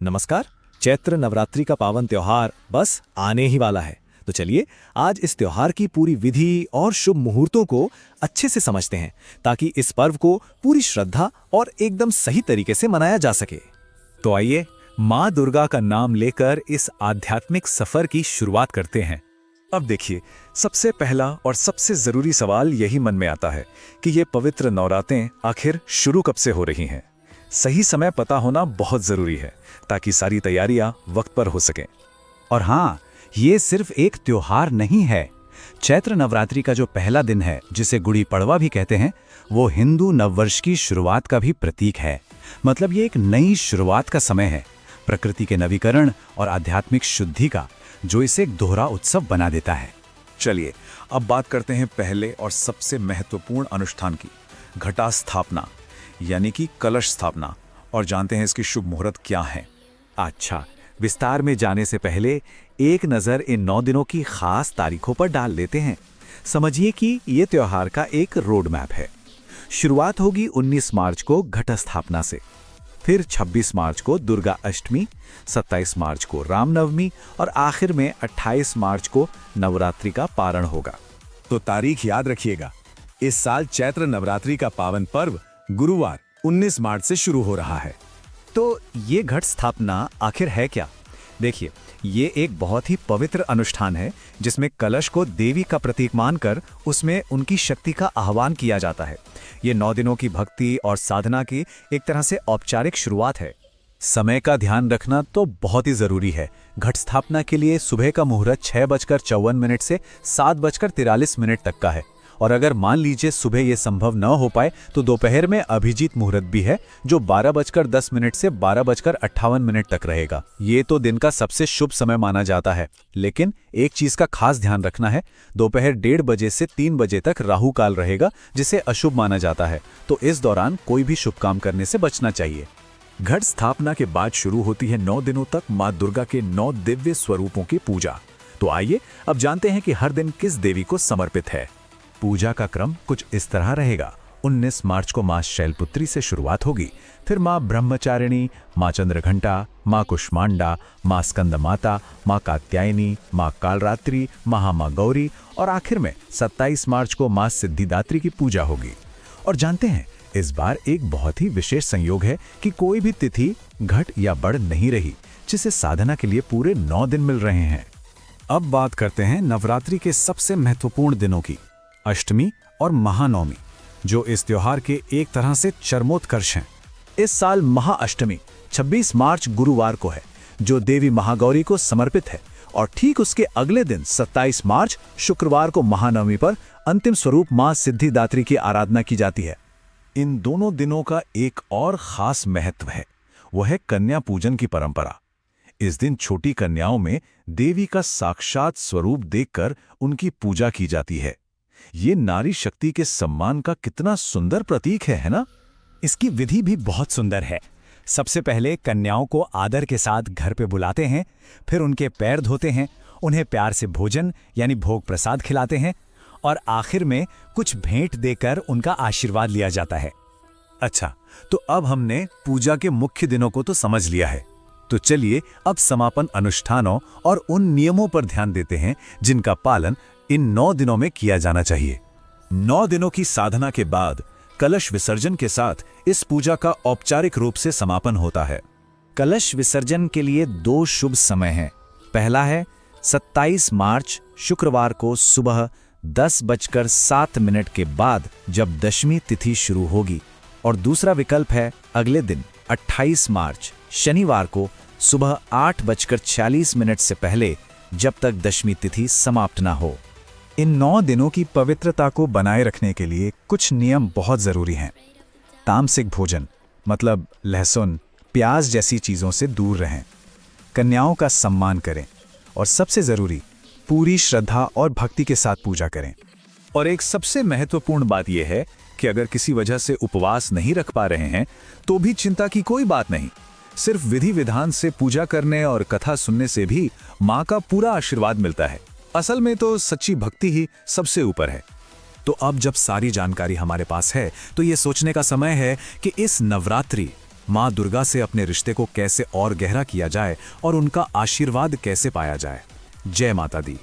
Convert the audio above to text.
नमस्कार। चैत्र नवरात्रि का पावन त्योहार बस आने ही वाला है। तो चलिए आज इस त्योहार की पूरी विधि और शुभ मुहूर्तों को अच्छे से समझते हैं ताकि इस पर्व को पूरी श्रद्धा और एकदम सही तरीके से मनाया जा सके। तो आइए माँ दुर्गा का नाम लेकर इस आध्यात्मिक सफर की शुरुआत करते हैं। अब देखिए, सबसे पहला और सबसे जरूरी सवाल यही मन में आता है कि ये पवित्र नवरातें आखिर शुरू कब से हो रही हैं। सही समय पता होना बहुत जरूरी है ताकि सारी तैयारियां वक्त पर हो सकें। और हाँ, ये सिर्फ एक त्योहार नहीं है। चैत्र नवरात्रि का जो पहला दिन है, जिसे गुड़ी पड़वा भी कहते हैं, वो हिंदू नववर्ष की शुरुआत का भी प्रतीक है। मतलब ये एक नई शुरुआत का समय है, प्रकृति के नवीकरण और आध्यात्मिक शुद्धि का, जो इसे एक दोहरा उत्सव बना देता है। चलिए अब बात करते हैं पहले और सबसे महत्वपूर्ण अनुष्ठान की, घटा स्थापना यानी कि कलश स्थापना, और जानते हैं इसकी शुभ मुहूर्त क्या है। अच्छा, विस्तार में जाने से पहले एक नज़र इन 9 दिनों की खास तारीखों पर डाल लेते हैं। समझिए कि ये त्योहार का एक रोड मैप है। शुरुआत होगी 19 मार्च को घट स्थापना से, फिर 26 मार्च को दुर्गा अष्टमी, 27 मार्च को रामनवमी और आखिर में 28 मार्च को नवरात्रि का पारण होगा। तो तारीख याद रखिएगा, इस साल चैत्र नवरात्रि का पावन पर्व गुरुवार 19 मार्च से शुरू हो रहा है। तो ये घट स्थापना आखिर है क्या? देखिए, ये एक बहुत ही पवित्र अनुष्ठान है जिसमें कलश को देवी का प्रतीक मानकर उसमें उनकी शक्ति का आह्वान किया जाता है। ये 9 दिनों की भक्ति और साधना की एक तरह से औपचारिक शुरुआत है। समय का ध्यान रखना तो बहुत ही जरूरी है। घट स्थापना के लिए सुबह का मुहूर्त 6:54 से 7:43 तक का है, और अगर मान लीजिए सुबह ये संभव न हो पाए तो दोपहर में अभिजीत मुहूर्त भी है, जो 12:10 से 12:58 तक रहेगा। ये तो दिन का सबसे शुभ समय माना जाता है। लेकिन एक चीज का खास ध्यान रखना है, दोपहर 1:30 बजे से 3 बजे तक राहु काल रहेगा, जिसे अशुभ माना जाता है। तो इस दौरान कोई भी शुभ काम करने से बचना चाहिए। घट स्थापना के बाद शुरू होती है 9 दिनों तक माँ दुर्गा के 9 दिव्य स्वरूपों की पूजा। तो आइए अब जानते हैं कि हर दिन किस देवी को समर्पित है। पूजा का क्रम कुछ इस तरह रहेगा। 19 मार्च को माँ शैलपुत्री से शुरुआत होगी, फिर माँ ब्रह्मचारिणी, माँ चंद्रघंटा, माँ कुष्मांडा, माँ स्कंद माता, माँ कात्यायनी, माँ कालरात्रि, माँ गौरी और आखिर में 27 मार्च को माँ सिद्धिदात्री की पूजा होगी। और जानते हैं, इस बार एक बहुत ही विशेष संयोग है कि कोई भी तिथि घट या बढ़ नहीं रही, जिसे साधना के लिए पूरे 9 दिन मिल रहे हैं। अब बात करते हैं नवरात्रि के सबसे महत्वपूर्ण दिनों की, अष्टमी और महानवमी, जो इस त्योहार के एक तरह से चरमोत्कर्ष हैं। इस साल महाअष्टमी 26 मार्च गुरुवार को है, जो देवी महागौरी को समर्पित है, और ठीक उसके अगले दिन 27 मार्च शुक्रवार को महानवमी पर अंतिम स्वरूप मां सिद्धिदात्री की आराधना की जाती है। इन दोनों दिनों का एक और खास महत्व है, वह है कन्या पूजन की परंपरा। इस दिन छोटी कन्याओं में देवी का साक्षात स्वरूप देखकर उनकी पूजा की जाती है। ये नारी शक्ति के सम्मान का कितना सुंदर प्रतीक है ना? इसकी विधि भी बहुत सुंदर है। सबसे पहले कन्याओं को आदर के साथ घर पे बुलाते हैं, फिर उनके पैर धोते हैं, उन्हें प्यार से भोजन यानी भोग प्रसाद खिलाते हैं और आखिर में कुछ भेंट देकर उनका आशीर्वाद लिया जाता है। अच्छा, तो अब हमने पूजा के मुख्य दिनों को तो समझ लिया है। तो चलिए अब समापन अनुष्ठानों और उन नियमों पर ध्यान देते हैं जिनका पालन इन 9 दिनों में किया जाना चाहिए। 9 दिनों की साधना के बाद कलश विसर्जन के साथ इस पूजा का औपचारिक रूप से समापन होता है। कलश विसर्जन के लिए 2 शुभ समय हैं। पहला है 27 मार्च शुक्रवार को सुबह 10:07 के बाद, जब दशमी तिथि शुरू होगी, और दूसरा विकल्प है अगले दिन 28 मार्च शनिवार को सुबह 8:46 से पहले, जब तक दशमी तिथि समाप्त ना हो। इन 9 दिनों की पवित्रता को बनाए रखने के लिए कुछ नियम बहुत जरूरी हैं। तामसिक भोजन मतलब लहसुन, प्याज जैसी चीजों से दूर रहें। कन्याओं का सम्मान करें और सबसे जरूरी, पूरी श्रद्धा और भक्ति के साथ पूजा करें। और एक सबसे महत्वपूर्ण बात यह है कि अगर किसी वजह से उपवास नहीं रख पा रहे हैं तो भी चिंता की कोई बात नहीं। सिर्फ विधि विधान से पूजा करने और कथा सुनने से भी माँ का पूरा आशीर्वाद मिलता है। असल में तो सच्ची भक्ति ही सबसे ऊपर है। तो अब जब सारी जानकारी हमारे पास है तो ये सोचने का समय है कि इस नवरात्रि माँ दुर्गा से अपने रिश्ते को कैसे और गहरा किया जाए और उनका आशीर्वाद कैसे पाया जाए। जय माता दी।